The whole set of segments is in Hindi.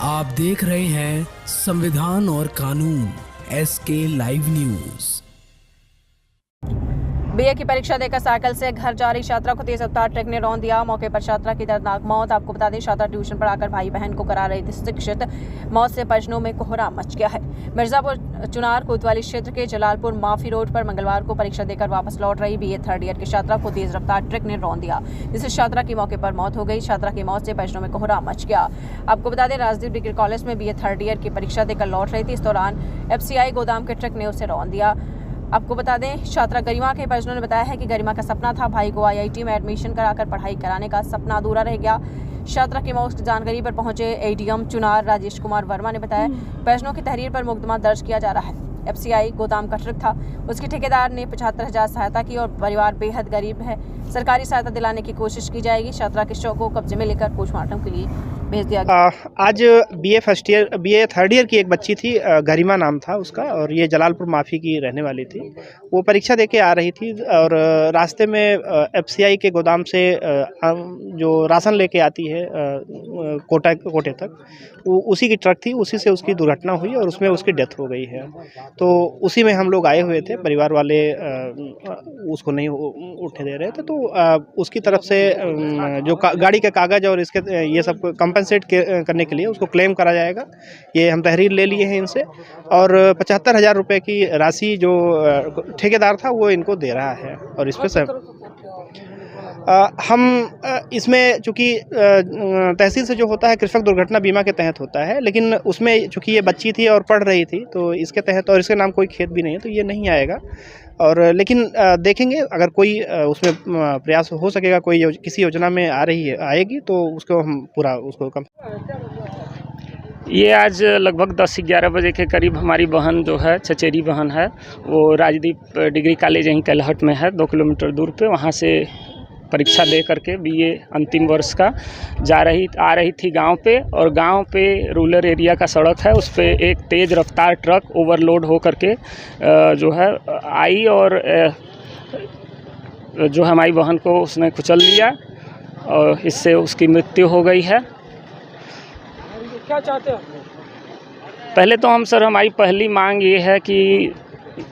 आप देख रहे हैं संविधान और कानून SK लाइव न्यूज। बीए की परीक्षा देकर साइकिल से घर जा रही छात्रा को तेज रफ्तार ट्रक ने रौंद दिया। मौके पर छात्रा की दर्दनाक मौत। आपको बता दें, छात्रा ट्यूशन पढ़ाकर भाई बहन को करा रही थी शिक्षित। मौत से परिजनों में कोहराम मच गया है। मिर्जापुर चुनार कोतवाली क्षेत्र के जलालपुर माफी रोड पर मंगलवार को परीक्षा देकर वापस लौट रही बीए थर्ड ईयर की छात्रा को तेज रफ्तार ट्रक ने रौंद दिया, जिससे छात्रा की मौके पर मौत हो गई। छात्रा की मौत से परिजनों में कोहराम मच गया। आपको बता दें, राजदीप डिग्री कॉलेज में बीए थर्ड ईयर की परीक्षा देकर लौट रही थी। इस दौरान FCI गोदाम के ट्रक ने उसे रौंद दिया। आपको बता दें, छात्रा गरिमा के परिजनों ने बताया है कि गरिमा का सपना था भाई को IIT में एडमिशन कराकर पढ़ाई कराने का। सपना अधूरा रह गया। छात्रा की मौत की जानकारी पर पहुंचे ADM चुनार राजेश कुमार वर्मा ने बताया, परिजनों की तहरीर पर मुकदमा दर्ज किया जा रहा है। FCI गोदाम का ट्रक था, उसके ठेकेदार ने 75,000 सहायता की और परिवार बेहद गरीब है। सरकारी सहायता दिलाने की कोशिश की जाएगी। छात्रा के शव को कब्जे में लेकर पोस्टमार्टम के लिए भेज दिया गया। आज बीए थर्ड ईयर की एक बच्ची थी, गरिमा नाम था उसका, और ये जलालपुर माफी की रहने वाली थी। वो परीक्षा देके आ रही थी और रास्ते में FCI के गोदाम से जो राशन लेके आती है कोटे तक, उसी की ट्रक थी, उसी से उसकी दुर्घटना हुई और उसमें उसकी डेथ हो गई है। तो उसी में हम लोग आए हुए थे, परिवार वाले उसको नहीं उठने दे रहे थे, तो उसकी तरफ से जो गाड़ी के कागज़ और इसके ये सब कंपनसेट करने के लिए उसको क्लेम करा जाएगा। ये हम तहरीर ले लिए हैं इनसे, और 75,000 रुपये की राशि जो ठेकेदार था वो इनको दे रहा है। और इस पर हम इसमें चूँकि तहसील से जो होता है कृषक दुर्घटना बीमा के तहत होता है, लेकिन उसमें चूँकि ये बच्ची थी और पढ़ रही थी, तो इसके तहत, और इसके नाम कोई खेत भी नहीं है, तो ये नहीं आएगा। और लेकिन देखेंगे, अगर कोई उसमें प्रयास हो सकेगा, कोई किसी योजना में आएगी तो उसको हम पूरा उसको कम। ये आज लगभग 10-11 बजे के करीब हमारी बहन जो है, चचेरी बहन है, वो राजदीप डिग्री कॉलेज यहीं कलहट में है, 2 किलोमीटर दूर पे। वहाँ से परीक्षा दे करके बीए अंतिम वर्ष का आ रही थी गांव पे, और गांव पे रूरल एरिया का सड़क है, उस पे एक तेज़ रफ्तार ट्रक ओवरलोड हो करके जो है आई और जो हमारी बहन को उसने कुचल लिया और इससे उसकी मृत्यु हो गई है। क्या चाहते हैं? पहले तो हमारी पहली मांग ये है कि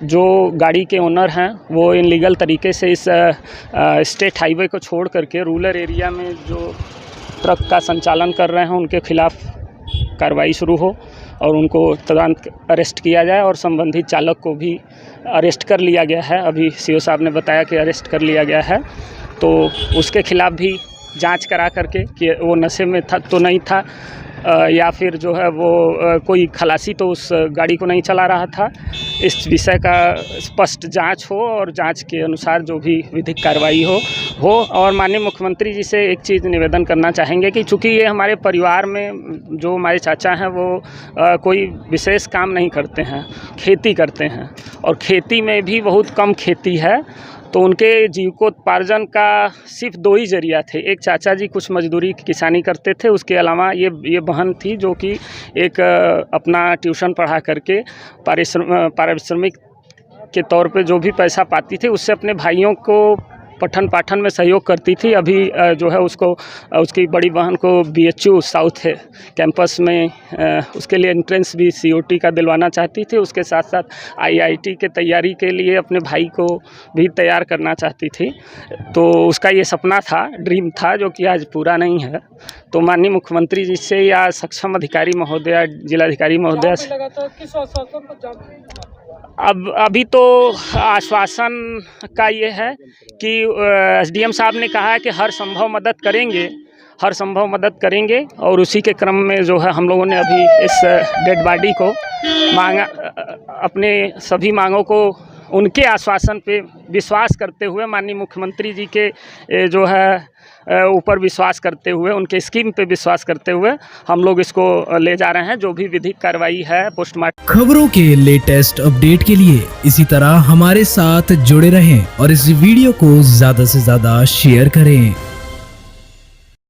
जो गाड़ी के ओनर हैं वो इनलीगल तरीके से इस स्टेट हाईवे को छोड़ करके रूरल एरिया में जो ट्रक का संचालन कर रहे हैं उनके खिलाफ़ कार्रवाई शुरू हो और उनको तुरंत अरेस्ट किया जाए। और संबंधित चालक को भी अरेस्ट कर लिया गया है। अभी CO साहब ने बताया कि अरेस्ट कर लिया गया है, तो उसके खिलाफ़ भी जांच करा करके कि वो नशे में था तो नहीं था, या फिर जो है वो कोई खलासी तो उस गाड़ी को नहीं चला रहा था। इस विषय का स्पष्ट जांच हो और जांच के अनुसार जो भी विधिक कार्रवाई हो। और माननीय मुख्यमंत्री जी से एक चीज़ निवेदन करना चाहेंगे कि चूँकि ये हमारे परिवार में जो हमारे चाचा हैं वो कोई विशेष काम नहीं करते हैं, खेती करते हैं, और खेती में भी बहुत कम खेती है, तो उनके जीविकोपार्जन का सिर्फ 2 ही जरिया थे। एक चाचा जी कुछ मजदूरी किसानी करते थे, उसके अलावा ये बहन थी जो कि एक अपना ट्यूशन पढ़ा करके पारिश्रमिक के तौर पे जो भी पैसा पाती थी उससे अपने भाइयों को पठन पाठन में सहयोग करती थी। अभी जो है उसकी बड़ी बहन को BHU साउथ है कैंपस में उसके लिए एंट्रेंस भी COT का दिलवाना चाहती थी। उसके साथ साथ IIT के तैयारी के लिए अपने भाई को भी तैयार करना चाहती थी। तो उसका ये सपना था, ड्रीम था, जो कि आज पूरा नहीं है। तो माननीय मुख्यमंत्री जी से या सक्षम अधिकारी महोदया, जिलाधिकारी महोदया से अभी तो आश्वासन का ये है कि SDM साहब ने कहा है कि हर संभव मदद करेंगे और उसी के क्रम में जो है हम लोगों ने अभी इस डेड बॉडी को अपने सभी मांगों को उनके आश्वासन पे विश्वास करते हुए, माननीय मुख्यमंत्री जी के जो है ऊपर विश्वास करते हुए, उनके स्कीम पे विश्वास करते हुए हम लोग इसको ले जा रहे हैं। जो भी विधिक कार्रवाई है पोस्टमार्टम। खबरों के लेटेस्ट अपडेट के लिए इसी तरह हमारे साथ जुड़े रहें और इस वीडियो को ज्यादा से ज्यादा शेयर करें।